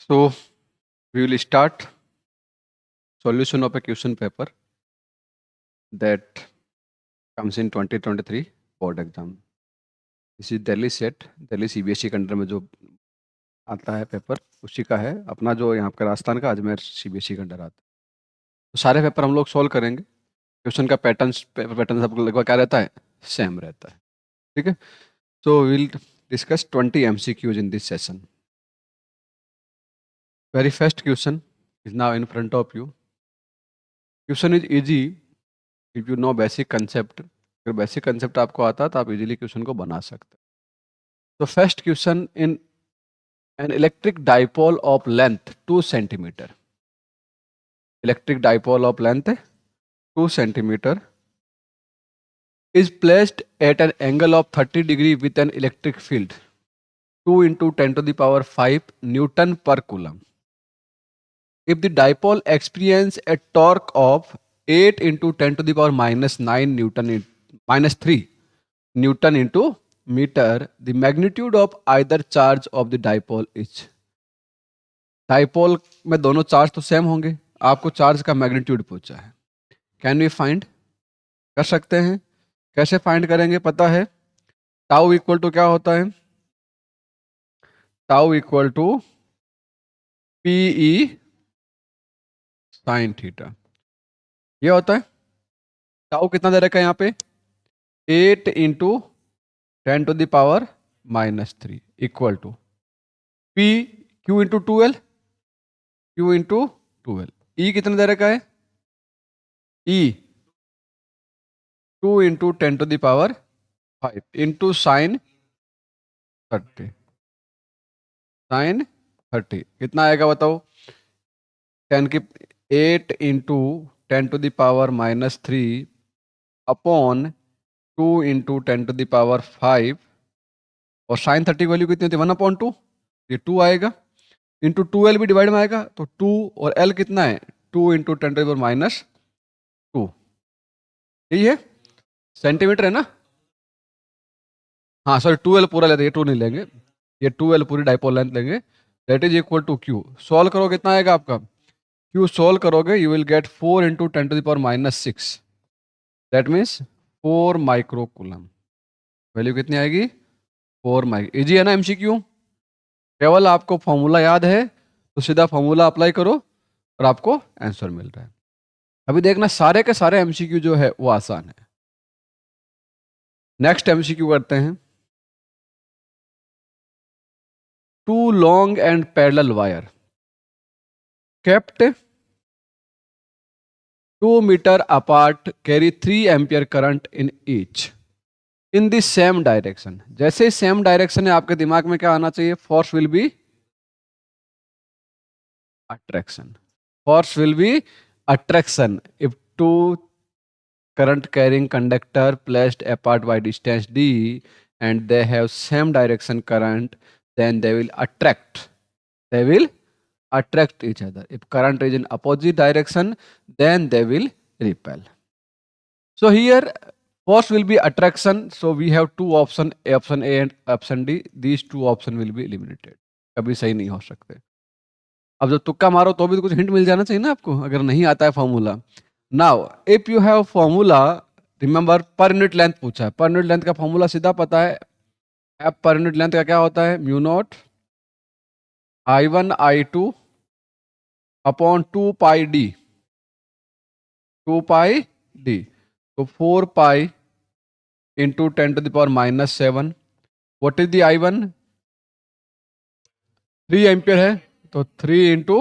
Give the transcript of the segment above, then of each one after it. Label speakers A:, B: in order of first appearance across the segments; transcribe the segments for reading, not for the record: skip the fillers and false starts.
A: So we will start solution of a question paper that comes in 2023 board exam. This is Delhi set, Delhi CBSE के under में जो आता है paper उसी का है। अपना जो यहाँ का राजस्थान का अजमेर CBSE के अंडर आता है। तो सारे पेपर हम लोग सोल्व करेंगे। क्वेश्चन का पैटर्न सब लगभग क्या रहता है, सेम रहता है। ठीक है, so will discuss 20 MCQs in this session. Very first question is now in front of you. Question is easy if you know basic concept. अगर बेसिक कंसेप्ट आपको आता है तो आप इजीली क्वेश्चन को बना सकते हैं। तो first question, in an electric dipole of length 2 centimetre, electric dipole of length 2 centimetre is placed at an angle of 30 degree with an electric field 2 into 10 to the power 5 Newton per coulomb. If the dipole experience a torque of 8 into 10 to the power minus 9 Newton minus 3 Newton into meter, the magnitude of either charge of the dipole is. Dipole में दोनों charge तो same होंगे, आपको charge का magnitude पूछा है। Can we find, कर सकते हैं। कैसे फाइंड करेंगे, पता है टाउ इक्वल टू क्या होता है, tau equal to PE sine theta, ये होता है। टाउ कितना दे रखा है यहाँ पे, 8 into 10 to the power minus 3 equal to P Q into 12, Q into 12। E कितना दे रखा है, E 2 into 10 to the power 5 into sine 30, sine 30 कितना आएगा बताओ, 10 की 8 into 10 to the power minus 3 upon 2 into 10 to the power 5, और sign 30 की वैल्यू कितनी होती है 1/2, ये 2 आएगा, इंटू 2l भी डिवाइड में आएगा तो 2, और l कितना है 2 into 10 to the power minus 2, यही है, सेंटीमीटर है ना। हाँ सॉरी 2l पूरा लेते हैं, ये 2 नहीं लेंगे, ये 2l पूरी डाइपोल लेंथ लेंगे, that is equal to q। Solve करोगे कितना आएगा आपका, q सॉल्व करोगे you will get 4 into 10 to the power minus 6, that means 4 micro coulomb. Value कितनी आएगी, 4 माइक्रो। इजी है ना MCQ, केवल आपको फॉर्मूला याद है तो सीधा फॉर्मूला अप्लाई करो और आपको आंसर मिल रहा है। अभी देखना सारे के सारे MCQ जो है वो आसान है। नेक्स्ट MCQ करते हैं। 2 long and parallel wire kept 2 meter apart carry 3 ampere current in each in the same direction। जैसे सेम डायरेक्शन है आपके दिमाग में क्या आना चाहिए, force will be attraction, force will be attraction if two current carrying conductor placed apart by distance d and they have same direction current, then they will attract each other. If current is in opposite direction, then they will repel. So here force will be attraction, so we have two option, option A and option D. These two option will be eliminated, कभी सही नहीं हो सकते। अब जब तुक्का मारो तो भी तो कुछ हिंट मिल जाना चाहिए ना आपको, अगर नहीं आता है formula. Now if you have formula, remember per unit length पूछा है, पर यूनिट लेंथ का फॉर्मूला सीधा पता है, एफ पर यूनिट लेंथ का क्या होता है, mu naught I1 I2 upon 2 pi D, 2 pi D, तो 4 pi into 10 to the power minus 7। What is the I1, 3 ampere है, तो 3 into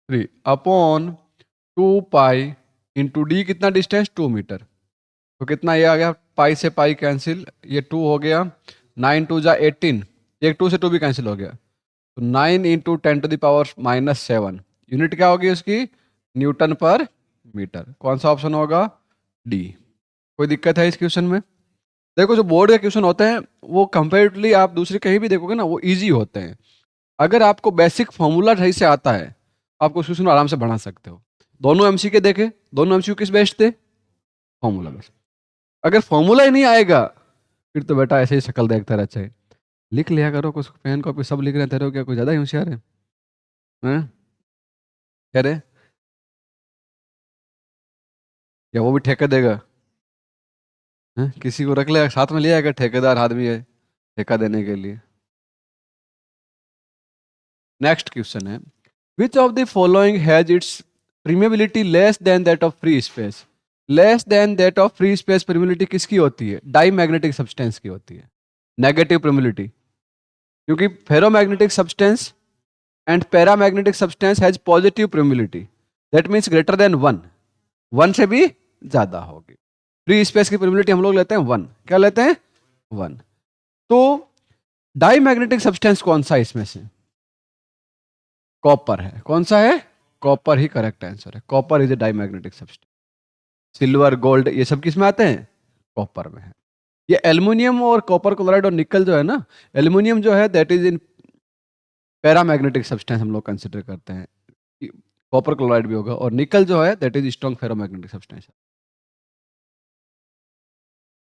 A: 3 upon 2 pi into D, कितना डिस्टेंस 2 मीटर, तो कितना ये आ गया, पाई से पाई कैंसिल, ये 2 हो गया, 9 2 जा 18, एक 2 से 2 भी कैंसिल हो गया, तो 9 into 10 to the power minus 7, unit क्या होगी उसकी, न्यूटन पर मीटर। कौन सा ऑप्शन होगा, डी। कोई दिक्कत है इस क्वेश्चन में। देखो जो बोर्ड के क्वेश्चन होते हैं वो कंपेरेटिवली आप दूसरे कहीं भी देखोगे ना वो इजी होते हैं। अगर आपको बेसिक फॉर्मूला सही से आता है आपको उस क्वेश्चन आराम से बना सकते हो। दोनों एमसी के देखे, दोनों एमसी किस बेस्ड थे, फॉर्मूला बेस्ड। अगर फॉर्मूला ही नहीं आएगा फिर तो बेटा ऐसे ही शक्ल देखता रहता है। लिख लिया करो, कुछ पेन कॉपी सब लिख रहे थे, क्या कोई ज़्यादा ही होशियार है। हैं? कह रहे या वो भी ठेका देगा? हैं? किसी को रख ले साथ में, लिया अगर ठेकेदार आदमी है ठेका देने के लिए। नेक्स्ट क्वेश्चन है, which of the following has its permeability less than that of free space? Less than that of free space permeability किसकी होती है? डाईमैग्नेटिक सब्सटेंस की होती है। नेगेटिव permeability, क्योंकि ferromagnetic substance and paramagnetic substance has positive permeability, that means greater than 1, 1 से भी ज्यादा होगी। फ्री स्पेस की permeability हम लोग लेते हैं 1, क्या लेते हैं? 1। तो डाईमैग्नेटिक सब्सटेंस कौन सा है इसमें से? कॉपर है। कौन सा है? कॉपर ही करेक्ट आंसर है। Copper is a diamagnetic substance. Silver, gold, ये सब किस में आते हैं? कॉपर में है। ये एल्युमिनियम और कॉपर क्लोराइड और निकल जो है ना, एल्युमिनियम जो है that is in paramagnetic substance हम लोग कंसिडर करते हैं। कॉपर क्लोराइड भी होगा, और निकल जो है that is strong ferromagnetic substance.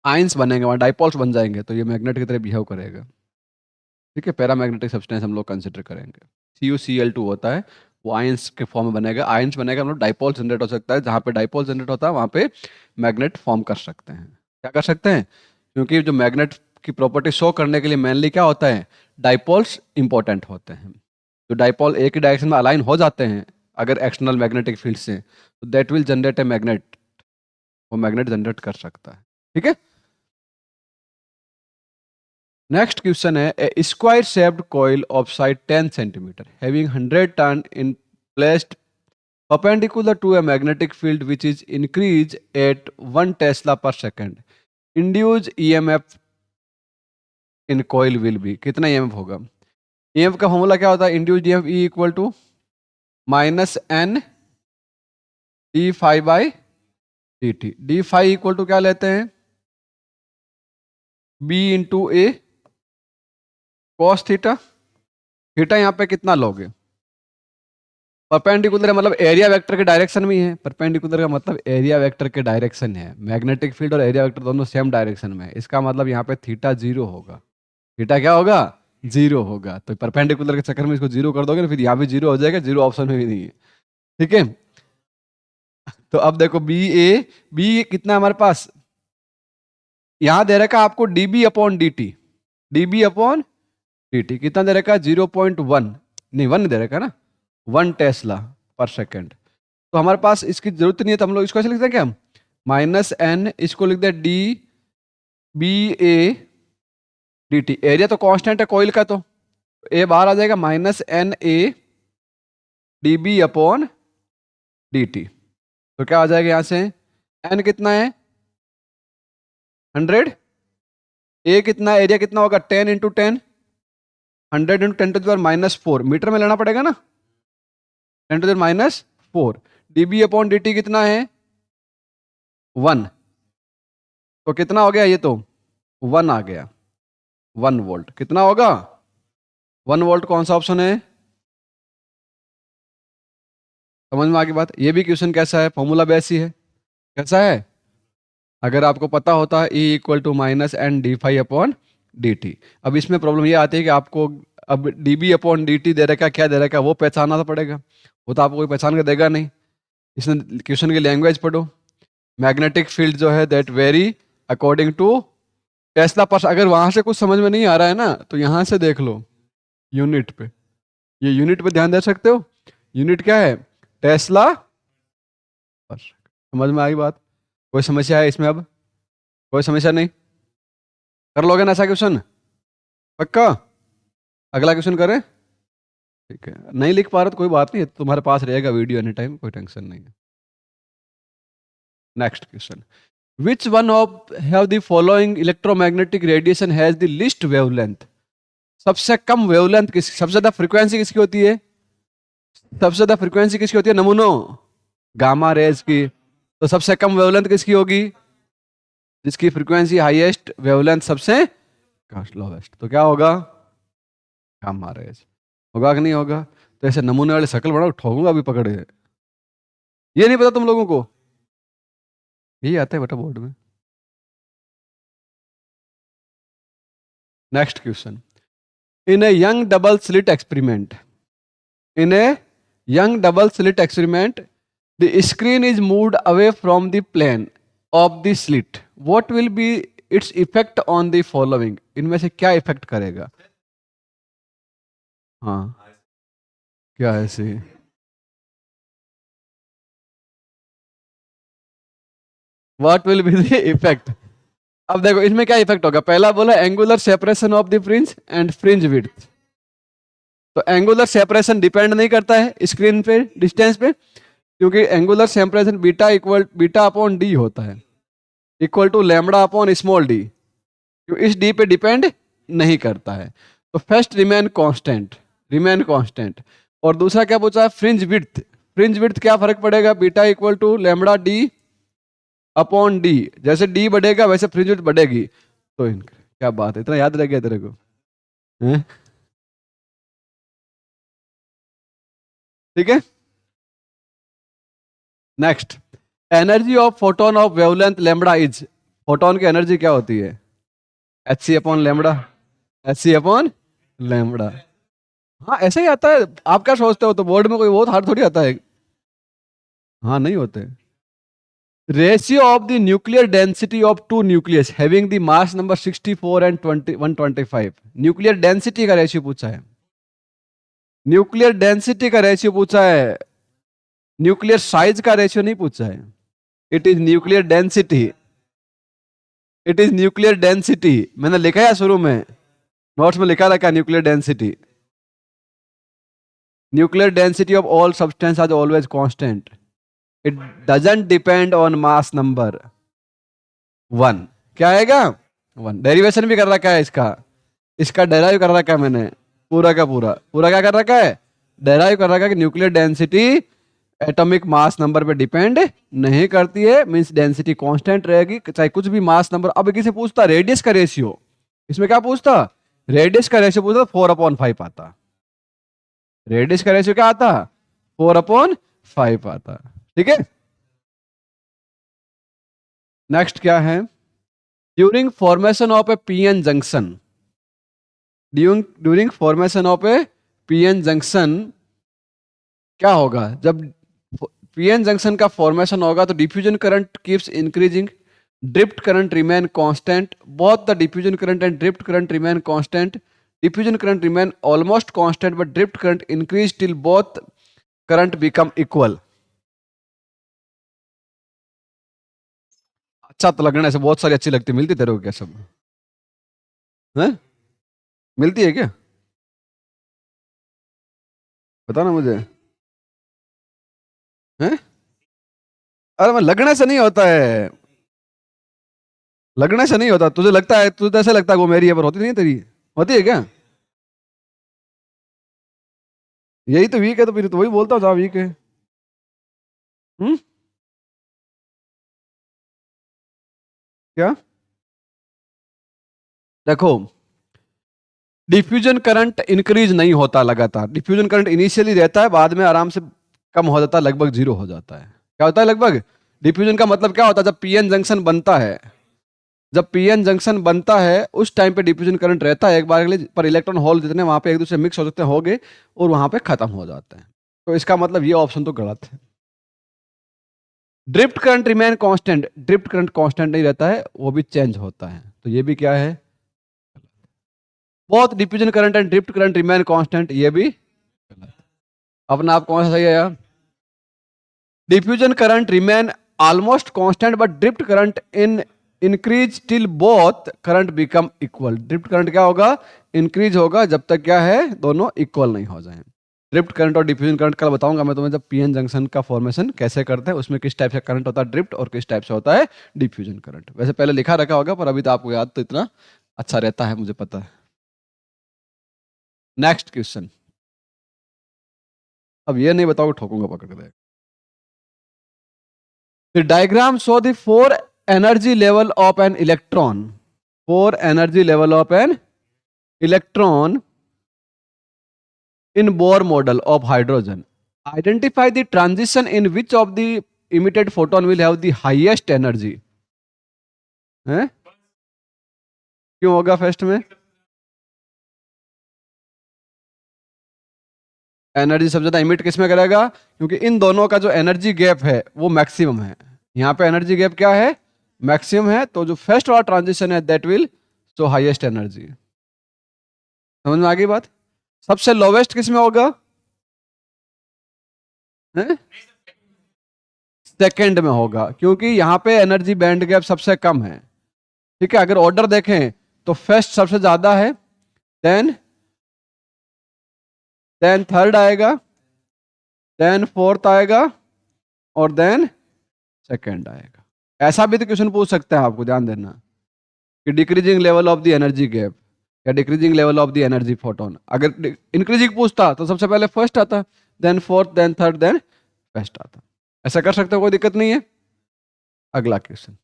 A: Ions बनेंगे वहां, डाइपोल्स बन जाएंगे, तो ये मैग्नेट की तरह बिहेव करेगा। ठीक है, पैरामैग्नेटिक सब्सटेंस हम लोग कंसिडर करेंगे। CuCl2 होता है, वो आयंस के फॉर्म में बनेगा। आयंस बनेगा, हम लोग डाइपोल जनरेट हो सकता है, जहाँ पे डाइपोल जनरेट होता है वहाँ पे मैग्नेट फॉर्म कर सकते हैं। क्या कर सकते हैं? क्योंकि जो मैग्नेट की प्रॉपर्टी शो करने के लिए मेनली क्या होता है? डाइपोल्स इंपॉर्टेंट होते हैं। तो डाइपोल एक ही डायरेक्शन में अलाइन हो जाते हैं अगर एक्सटर्नल मैग्नेटिक फील्ड से, तो that will generate a magnet, वो मैग्नेट जनरेट कर सकता है। ठीक है। नेक्स्ट क्वेश्चन है, a square shaped coil of side 10 centimetre having 100 turn in placed perpendicular to a magnetic field which is increased at 1 Tesla per second. Induced EMF in coil will be, कितना EMF होगा? EMF का formula क्या होता है? Induced EMF E equal to minus N D phi by D T. D phi equal to क्या लेते हैं? B into A cos theta. Theta यहाँ पे कितना लोगे? परपेंडिकुलर मतलब एरिया वेक्टर के डायरेक्शन में ही है। परपेंडिकुलर का मतलब एरिया वेक्टर के डायरेक्शन है। मैग्नेटिक फील्ड और एरिया वेक्टर दोनों सेम डायरेक्शन में है। इसका मतलब यहाँ पे थीटा 0 होगा। थीटा क्या होगा? 0 होगा। तो परपेंडिकुलर के चक्कर में इसको 0 कर दोगे ना, फिर यहाँ भी 0 हो जाएगा, 0 ऑप्शन में भी नहीं है। ठीक है। तो अब देखो बी कितना है हमारे पास? यहां दे रखा आपको dB upon dt। dB upon dt कितना दे रखा? 0.1, नहीं 1 दे रखा ना, 1 टेस्ला पर सेकेंड। तो हमारे पास इसकी जरूरत नहीं है, तो हम लोग इसको ऐसे लिखते हैं क्या? माइनस एन, इसको लिखते हैं D B A D T. Area तो कांस्टेंट है कॉइल का, तो ए बाहर आ जाएगा, minus N A D B upon D T. तो क्या आ जाएगा यहां से? एन कितना है? 100। ए कितना, एरिया कितना होगा? 10 into 10, 100 into 10 to the power minus 4, metre में लेना पड़ेगा ना, 10 to the minus 4। DB upon D T कितना है? 1। तो कितना हो गया ये? तो 1 आ गया, 1 वोल्ट। कितना होगा? 1 वोल्ट। कौन सा ऑप्शन है? समझ में आ गई बात? ये भी क्वेश्चन कैसा है? फॉर्मूला भी ऐसी है। कैसा है? अगर आपको पता होता है E equal to minus N D phi upon D t. अब इसमें प्रॉब्लम ये आती है कि आपको अब d B upon D t दे रखा, क्या दे रखा, वो पहचानना तो पड़ेगा। वो तो आपको कोई पहचान के देगा नहीं। इसमें क्वेश्चन की लैंग्वेज पढ़ो। मैग्नेटिक फील्ड जो है that vary according to tesla पर। अगर वहां से कुछ समझ में नहीं आ रहा है ना, तो यहां से देख लो यूनिट पे। ये यूनिट पे ध्यान दे सकते हो। यूनिट क्या है? टेस्ला पर। समझ में आ गई बात? कोई समस्या है इसमें? अब कोई समस्या नहीं? कर लोगे ना ऐसा क्वेश्चन? पक्का? अगला क्वेश्चन करें? ठीक है, नहीं लिख पा रहे तो कोई बात नहीं, तुम्हारे पास रहेगा वीडियो एनी टाइम, कोई टेंशन नहीं है। Next question, which one of have the following electromagnetic radiation has the least wavelength? सबसे कम वेवलेंथ किस, सबसे ज्यादा फ्रीक्वेंसी किसकी होती है? सबसे ज्यादा फ्रीक्वेंसी किसकी होती है नमूनों? गामा रेज की। तो सबसे कम वेवलेंथ किसकी होगी? जिसकी फ्रीक्वेंसी हाईएस्ट, वेवलेंथ सबसे लोवेस्ट। तो क्या होगा? Gamma rays. होगा कि नहीं होगा? तो ऐसे नमूने वाले शक्ल बड़ा ठोकूंगा अभी पकड़े। ये नहीं पता तुम लोगों को? यही आता है बेटा बोर्ड में। Next question, in a young double slit experiment In a young double slit experiment, the screen is moved away from the plane of the slit. What will be its effect on the following? इनमें से क्या effect करेगा? हाँ, क्या है सही? What will be the effect? अब देखो इसमें क्या इफेक्ट होगा. पहला बोला angular separation of the fringe and fringe width. तो एंगुलर सेपरेशन डिपेंड नहीं करता है स्क्रीन पे डिस्टेंस पे, क्योंकि angular separation beta upon D होता है, equal to lambda upon small D. इस डी पे डिपेंड नहीं करता है. तो फर्स्ट रिमेन कांस्टेंट. और दूसरा क्या पूछा है? फ्रिंज विड्थ क्या फर्क पड़ेगा? Beta equal to lambda D upon D. जैसे डी बढ़ेगा वैसे फ्रिंज विड्थ बढ़ेगी. तो क्या बात है, इतना याद रह गया तेरे को? हैं? ठीक है. Next, energy of photon of wavelength lambda is. Photon की एनर्जी क्या होती है? H C upon lambda. H C upon lambda. हाँ ऐसा ही आता है. आप क्या सोचते हो? तो बोर्ड में कोई बहुत हार्ड थोड़ी आता है. हाँ नहीं होते. Ratio of the nuclear density of two nucleus having the mass number 64 and 125. Nuclear density का रेशियो पूछा है. न्यूक्लियर डेंसिटी का रेशियो पूछा है. न्यूक्लियर साइज का रेशियो नहीं पूछा है. It is nuclear density. It is nuclear density. मैंने लिखा है शुरू में, नोट्स में लिखा रखा nuclear density. Nuclear density of all substance are always constant. It doesn't depend on mass number 1. क्या आएगा? 1. डेरिवेशन भी कर रखा है इसका. इसका डेराइव कर रखा है मैंने पूरा का पूरा. पूरा क्या कर रखा है? डेराइव कर रखा है कि nuclear density atomic mass number पे डिपेंड नहीं करती है. मींस डेंसिटी कांस्टेंट रहेगी चाहे कुछ भी मास नंबर. अब किसी पूछता रेडियस का रेशियो, इसमें क्या पूछता? रेडियस का रेशियो पूछता 4/5 आता. रेडियस का रेशियो क्या आता? 4/5 आता. ठीक है. नेक्स्ट क्या है? During formation of A PN junction. During formation of A PN junction क्या होगा? जब पीएन जंक्शन का फॉर्मेशन होगा तो diffusion current keeps increasing, drift current remain constant. Both the diffusion current and drift current remain constant. Diffusion current remain almost constant but drift current increase till both current become equal. अच्छा तो लगना ऐसे बहुत सारी अच्छी लगती है. मिलती तेरे को क्या सब? है? मिलती है क्या? बता ना मुझे. हैं? अरे मैं लगने से नहीं होता है. लगने से नहीं होता. तुझे लगता है, तुझे तो ऐसा लगता है वो मेरी है पर होती नहीं है तेरी. होती है क्या? यही तो वीक है. तो फिर तो वही बोलता हूँ जहाँ वीक है. हम्म. क्या? देखो, डिफ्यूजन करंट इंक्रीज नहीं होता लगातार. डिफ्यूजन करंट इनिशियली रहता है, बाद में आराम से कम हो जाता है, लगभग जीरो हो जाता है. क्या होता है लगभग? डिफ्यूजन का मतलब क्या होता है? जब पीएन जंक्शन बनता है, जब पीएन जंक्शन बनता है उस टाइम पे डिफ्यूजन करंट रहता है एक बार के लिए, पर इलेक्ट्रॉन होल जितने वहां पे एक दूसरे मिक्स हो सकते हैं, हो गए और वहां पे खत्म हो जाते हैं. तो इसका मतलब ये ऑप्शन तो गलत है. Drift current remain constant. Drift current constant नहीं रहता है, वो भी चेंज होता है. तो ये भी क्या है? बहुत diffusion current and drift current remain constant, ये भी गलत. अपना आप कौन सा सही है यार? Diffusion current remain almost constant but drift current in increase till both current become equal. Drift current क्या होगा? इंक्रीज होगा जब तक क्या है, दोनों इक्वल नहीं हो जाए. ड्रिफ्ट करंट और डिफ्यूजन करंट कल बताऊंगा मैं तुम्हें, जब पीएन जंक्शन का फॉर्मेशन कैसे करते हैं, उसमें किस टाइप से करंट होता है ड्रिफ्ट और किस टाइप से होता है डिफ्यूजन करंट. वैसे पहले लिखा रखा होगा पर अभी तो आपको याद तो इतना अच्छा रहता है, मुझे पता है. Next question. अब ये नहीं बताओ ठोकूंगा पकड़ के. The diagram show the four energy level of an electron. Four energy level of an electron in Bohr model of hydrogen. Identify the transition in which of the emitted photon will have the highest energy. हैं? क्यों होगा first में? Energy सबसे ज्यादा emit किस में करेगा, क्योंकि इन दोनों का जो एनर्जी गैप है वो मैक्सिमम है। यहाँ पे एनर्जी गैप क्या है, मैक्सिमम है, तो जो फर्स्ट वाला ट्रांजिशन है that will show highest energy. समझ में आ गई बात। सबसे लोवेस्ट किस में होगा, सेकंड में होगा, क्योंकि यहाँ पे एनर्जी बैंड गैप सबसे कम है। ठीक है, अगर ऑर्डर देखें तो फर्स्ट सबसे ज्यादा है, देन थर्ड आएगा, देन फोर्थ आएगा, और देन सेकंड आएगा। ऐसा भी तो क्वेश्चन पूछ सकते हैं आपको, ध्यान देना कि decreasing level of the energy gap या decreasing level of the energy photon. अगर इंक्रीजिंग पूछता तो सबसे पहले फर्स्ट आता, then fourth, then third, then first आता। ऐसा कर सकते हो, कोई दिक्कत नहीं है। अगला question,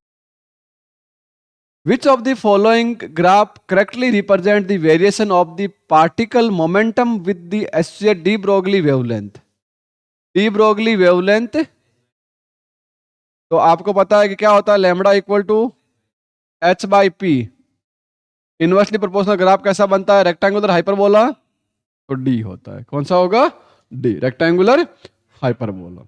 A: which of the following graph correctly represent the variation of the particle momentum with the associated de Broglie wavelength? de Broglie wavelength, तो आपको पता है कि क्या होता है, lambda equal to H by P. Inversely proportional graph कैसा बनता है, रेक्टेंगुलर हाइपरबोला, तो डी होता है। कौन सा होगा, D, rectangular hyperbola.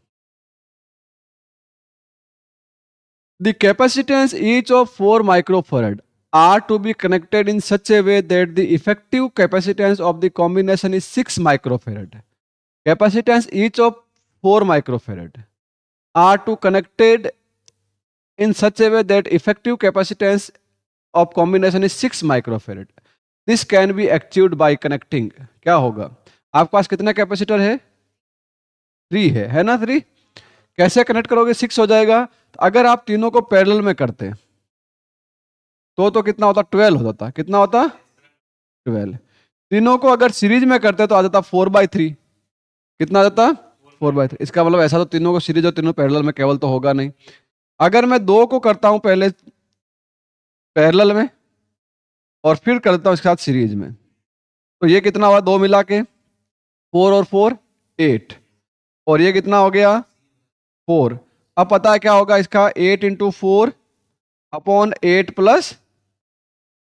A: The capacitance each of 4 microfarad are to be connected in such a way that the effective capacitance of the combination is 6 microfarad. Capacitance each of 4 microfarad are to connected in such a way that effective capacitance of combination is 6 microfarad. This can be achieved by connecting. क्या होगा, आपके पास कितना capacitor है, 3 है ना, 3। कैसे connect करोगे, 6 हो जाएगा। तो अगर आप तीनों को पैरेलल में करते तो कितना होता, 12 हो जाता। कितना होता, 12। तीनों को अगर सीरीज में करते तो आ जाता 4/3। कितना आ जाता, 4/3। इसका मतलब ऐसा तो तीनों को सीरीज और तीनों पैरेलल में केवल तो होगा नहीं। अगर मैं 2 को करता हूं पहले पैरेलल में और फिर करता हूं इसके साथ सीरीज में, तो ये कितना हुआ, 2 मिला के 4 और 4 8, और ये कितना हो गया 4। अब पता है क्या होगा इसका, 8 इंटू 4 अपॉन 8 प्लस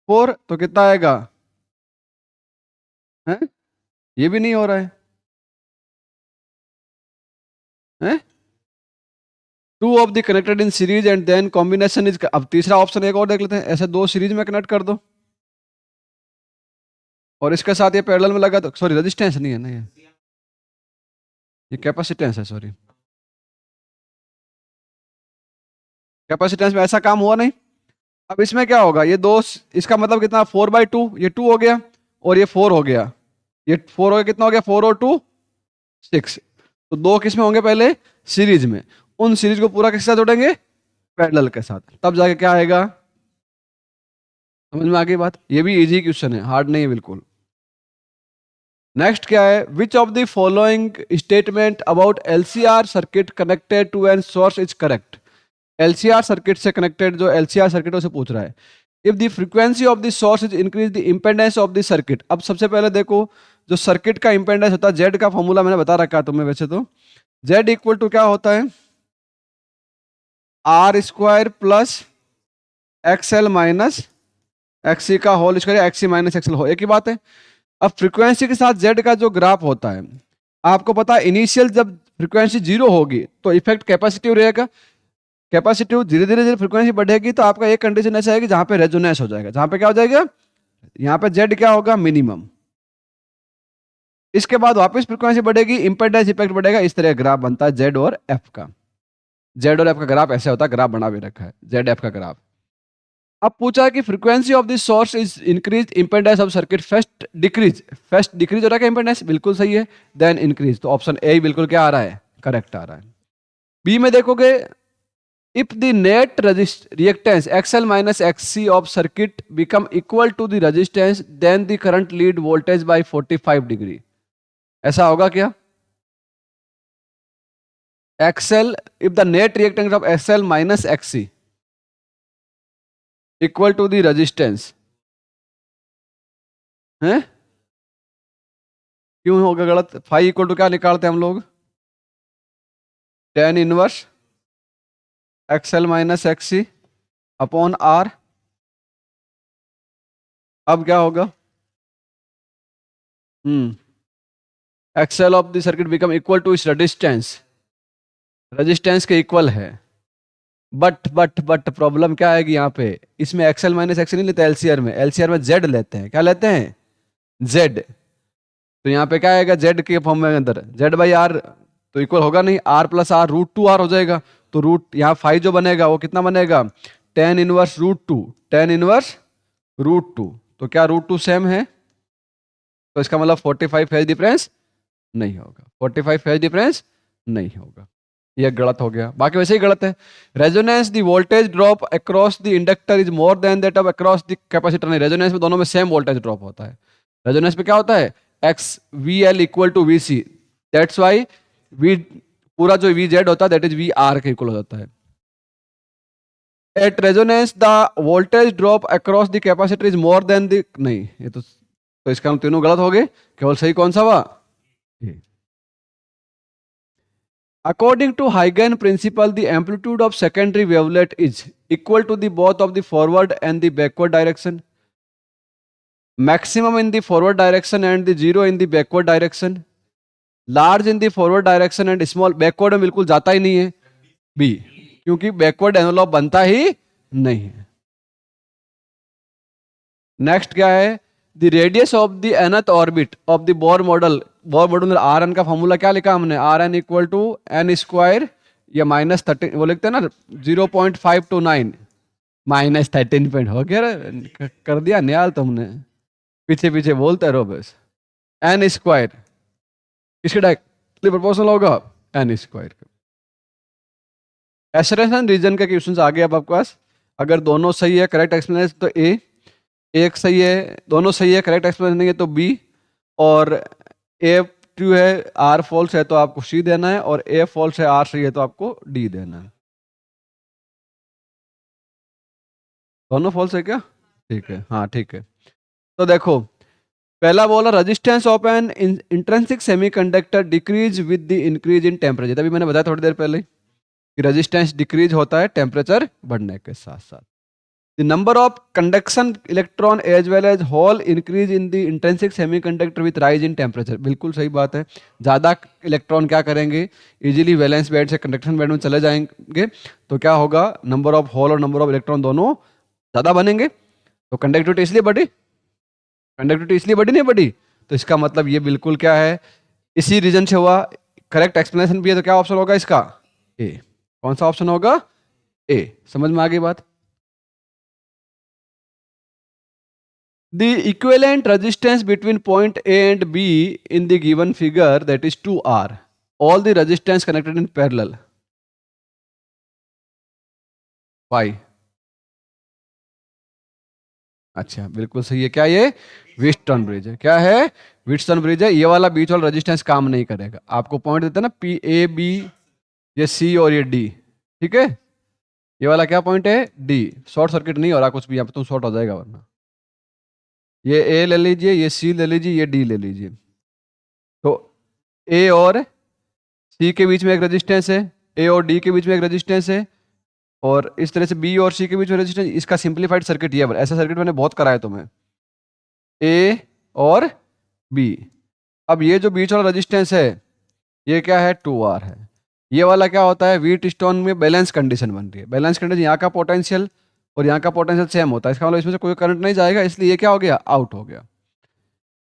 A: 4, तो कितना आएगा, है? ये भी नहीं हो रहा है? 2 of the connected in series and then combination is. अब तीसरा ऑप्शन एक और देख लेते हैं, ऐसे 2 सीरीज में कनेक्ट कर दो और इसके साथ ये पैरेलल में लगा, तो सॉरी रेजिस्टेंस नहीं है ना, ये कैपेसिटेंस है, सॉरी कैपेसिटेंस में ऐसा काम हुआ नहीं। अब इसमें क्या होगा, ये 2, इसका मतलब कितना, 4/2, ये 2 हो गया और ये 4 हो गया, ये 4 हो गया, कितना हो गया, 4 और 2 6। तो 2 किस में होंगे, पहले सीरीज में, उन सीरीज को पूरा किसके साथ जोड़ेंगे, पैरेलल के साथ, तब जाके क्या आएगा। समझ में आ गई बात। ये भी इजी क्वेश्चन है, हार्ड नहीं है बिल्कुल। नेक्स्ट क्या है, which of the following statement about LCR circuit connected to an source is correct. LCR circuit से कनेक्टेड जो एलसीआर सर्किट से पूछ रहा है, if the frequency of the source is increase the impedance of the circuit. अब सबसे पहले देखो, जो सर्किट का इंपेडेंस होता है, जेड का फॉर्मूला मैंने बता रखा है तुम्हें वैसे तो, जेड इक्वल टू क्या होता है, R square plus XL minus XC का whole square, XC minus XL हो, एक ही बात है। अब फ्रीक्वेंसी के साथ जेड का जो ग्राफ होता है, आपको पता है इनिशियल जब फ्रीक्वेंसी 0 होगी तो इफेक्ट कैपेसिटिव रहेगा। कैपेसिटिव धीरे धीरे फ्रीक्वेंसी बढ़ेगी तो आपका एक कंडीशन ऐसा आएगी जहां पे रेजोनेंस हो जाएगा, जहां पे क्या हो जाएगा, यहाँ पे जेड क्या होगा, मिनिमम। इसके बाद वापस फ्रीक्वेंसी बढ़ेगी, इंपेडेंस इफेक्ट बढ़ेगा, इस तरह ग्राफ बनता है जेड और एफ का। जेड और एफ का ग्राफ ऐसे होता है, ग्राफ बना भी रखा है जेड एफ का ग्राफ। अब पूछा कि frequency of the source is increase, impedance of circuit first decrease हो रहा है, इंपेडेंस बिल्कुल सही है, देन इंक्रीज, तो ऑप्शन ए बिल्कुल क्या आ रहा है, करेक्ट आ रहा है। बी में देखोगे, if the net reactance XL minus XC of circuit become equal to the resistance, then the current lead voltage by 45 degree। ऐसा होगा क्या, XL, if the net reactance of XL minus XC equal to the resistance, है क्यों होगा गलत, phi equal to क्या निकालते हैं हम लोग, tan inverse XL minus XC upon R। अब क्या होगा, XL of the circuit become equal to इस रेजिस्टेंस के इक्वल है। बट प्रॉब्लम क्या आएगी यहाँ पे, इसमें एक्सेल माइनस एक्सेल नहीं लेते, एलसीआर में जेड लेते हैं। क्या लेते हैं? जेड। तो यहाँ पे क्या आएगा, जेड के फॉर्म में अंदर जेड बाई आर, तो इक्वल होगा नहीं, आर प्लस आर √2r हो जाएगा। तो रूट यहाँ फाइव जो बनेगा वो कितना बनेगा, tan इनवर्स √2, tan इनवर्स √2। तो क्या √2 सेम है? तो इसका मतलब 45 फेज डिफरेंस नहीं होगा, 45 फेज डिफरेंस नहीं होगा। यह गलत हो गया, बाकी वैसे ही गलत है। Resonance the voltage drop across the inductor is more then that of across the capacitor. नहीं, रेजोनेंस में दोनों में सेम वोल्टेज ड्रॉप होता है। रेजोनेंस में क्या होता है, X V L equal to V C, that's why V पूरा जो वी जेड होता है दैट इज वी आर के इक्वल हो जाता है। At resonance the voltage drop across the capacitor is more than the, नहीं ये तो इसका हम तीनों गलत हो गए, केवल सही कौन सा हुआ? According to Huygens principle, the amplitude of secondary wavelet is equal to the both of the forward and the backward direction. Maximum in the forward direction and the zero in the backward direction. Large in the forward direction and small backward में बिल्कुल जाता ही नहीं है B, क्योंकि backward envelope बनता ही नहीं है। Next क्या है, the radius of the nth orbit of the Bohr model. Bohr model में आर एन का फॉर्मूला क्या लिखा हमने, R N equal to N square या -13, वो लिखते हैं ना 0.529 -13 पॉइंट हो गया, कर दिया न्याल तुमने, पीछे पीछे बोलते रहो बस। एन स्क्वायर इसके डायरेक्टली प्रोपोर्शनल होगा एन स्क्वायर। एसरेशन रीजन के क्वेश्चन आ गए अब आपके पास। अगर दोनों सही है करेक्ट एक्सप्लेनेशन तो ए, एक सही है, दोनों सही है करेक्ट एक्सप्लेनेशन नहीं है तो बी, और ए ट्रू है आर फॉल्स है तो आपको सी देना है, और ए फॉल्स है आर सही है तो आपको डी देना है। दोनों फॉल्स है क्या? ठीक है, हाँ ठीक है। तो देखो पहला बोला resistance of N intrinsic semiconductor decrease with the increase in temperature. अभी मैंने बताया थोड़ी देर पहले कि रेजिस्टेंस डिक्रीज होता है टेम्परेचर बढ़ने के साथ साथ। The number of conduction electron as well as hole increase in the intrinsic semiconductor with rise in temperature। बिल्कुल सही बात है, ज़्यादा इलेक्ट्रॉन क्या करेंगे, इजीली वैलेंस बैंड से कंडक्शन बैंड में चले जाएंगे, तो क्या होगा, नंबर ऑफ होल और नंबर ऑफ इलेक्ट्रॉन दोनों ज़्यादा बनेंगे, तो कंडक्टिविटी इसलिए बढ़ी, कंडक्टिविटी इसलिए बढ़ी नहीं बढ़ी। तो इसका मतलब ये बिल्कुल क्या है, इसी रीजन से हुआ। करेक्ट एक्सप्लेनेशन भी है तो क्या ऑप्शन होगा इसका, ए। कौन सा ऑप्शन होगा, ए। समझ में आ गई बात। The equivalent resistance between point A and B in the given figure, that is 2R. All the resistance connected in parallel. Why? अच्छा बिल्कुल सही है, क्या ये व्हीटस्टोन ब्रिज है, क्या है व्हीटस्टोन ब्रिज है। ये वाला बीच वाला रेजिस्टेंस काम नहीं करेगा, आपको पॉइंट देते हैं ना पी ए बी, ये सी और ये डी, ठीक है। ये वाला क्या पॉइंट है, डी। शॉर्ट सर्किट नहीं हो रहा कुछ भी यहाँ पे, तुम शॉर्ट हो जाएगा वरना। ये ए ले लीजिए, ये सी ले लीजिए, ये डी ले लीजिए। तो ए और सी के बीच में एक रेजिस्टेंस है, ए और डी के बीच में एक रेजिस्टेंस है, और इस तरह से बी और सी के बीच में रेजिस्टेंस। इसका सिंपलीफाइड सर्किट ये, ऐसा सर्किट मैंने बहुत कराया तुम्हें, ए और बी। अब ये जो बीच वाला रेजिस्टेंस है ये क्या है, 2R है। ये वाला क्या होता है, व्हीटस्टोन में बैलेंस कंडीशन बन रही है। बैलेंस कंडीशन, यहाँ का पोटेंशियल और यहाँ का पोटेंशियल सेम होता है, इसका मतलब इसमें से कोई करंट नहीं जाएगा, इसलिए ये क्या हो गया, आउट हो गया,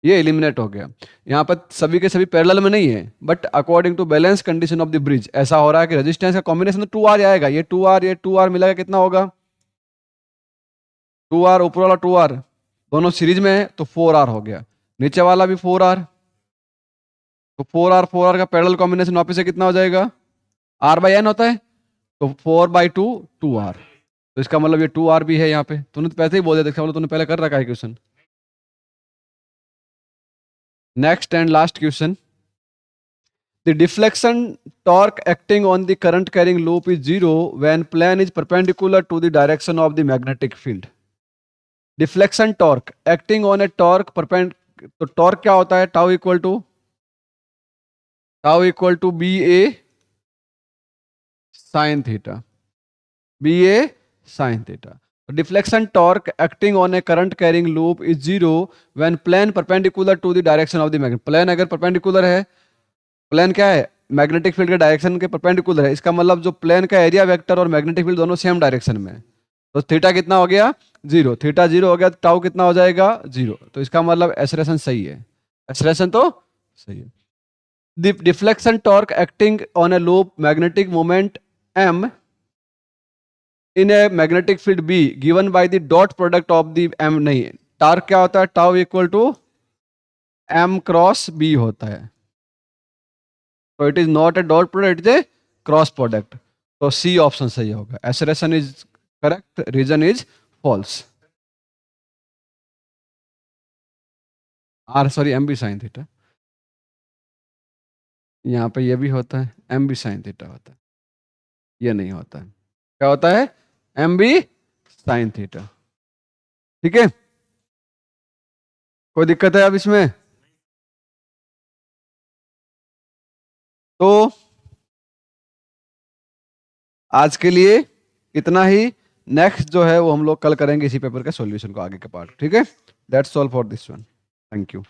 A: ये एलिमिनेट हो गया। यहाँ पर सभी के सभी पैरेलल में नहीं है, but according to balance condition of the bridge ऐसा हो रहा है कि रेजिस्टेंस का कॉम्बिनेशन तो 2R आएगा। ये 2R मिलेगा, कितना होगा, 2R ऊपर वाला 2R दोनों सीरीज में है तो 4R हो गया, नीचे वाला भी 4R, तो 4R का पैरेलल कॉम्बिनेशन वापस से कितना हो जाएगा, R/N होता है, तो 4/2 2R। तो इसका मतलब ये 2R भी है यहाँ पे, तूने तो पहले ही बोल दिया, इसका मतलब तूने पहले कर रखा है question. Next and last question. The deflection torque acting on the current carrying loop is 0 when plane is perpendicular to the direction of the magnetic field. Deflection torque acting on a torque perpendicular, तो torque क्या होता है, tau equal to BA sin theta, BA sin theta. Deflection torque acting on a current carrying loop is 0 when plane perpendicular to the direction of the magnet। plane अगर perpendicular है plane क्या है, magnetic field के direction के perpendicular है, इसका मतलब जो प्लेन का एरिया वेक्टर और मैग्नेटिक फील्ड दोनों सेम डायरेक्शन में है। तो थीटा कितना हो गया, जीरो, थीटा जीरो हो गया तो टाउ कितना हो जाएगा, जीरो। तो इसका मतलब एक्सलेशन सही है, एक्सलेशन तो सही है। The deflection torque acting on a loop magnetic moment m in a magnetic field B given by the dot product of the m, नहीं, टार्क क्या होता है, tau equal to m cross b होता है। तो it is not a dot product, it is a cross product. तो C option सही होगा, assertion is correct, reason is false. Or sorry, M B sine theta, यहाँ पे ये भी होता है, एम बी साइन थीटा होता है, ये नहीं होता है, क्या होता है, एम बी साइन थीटा। ठीक है, कोई दिक्कत है अब इसमें? तो आज के लिए इतना ही, नेक्स्ट जो है वो हम लोग कल करेंगे इसी पेपर के सॉल्यूशन को, आगे के पार्ट। ठीक है, that's all for this one, thank you.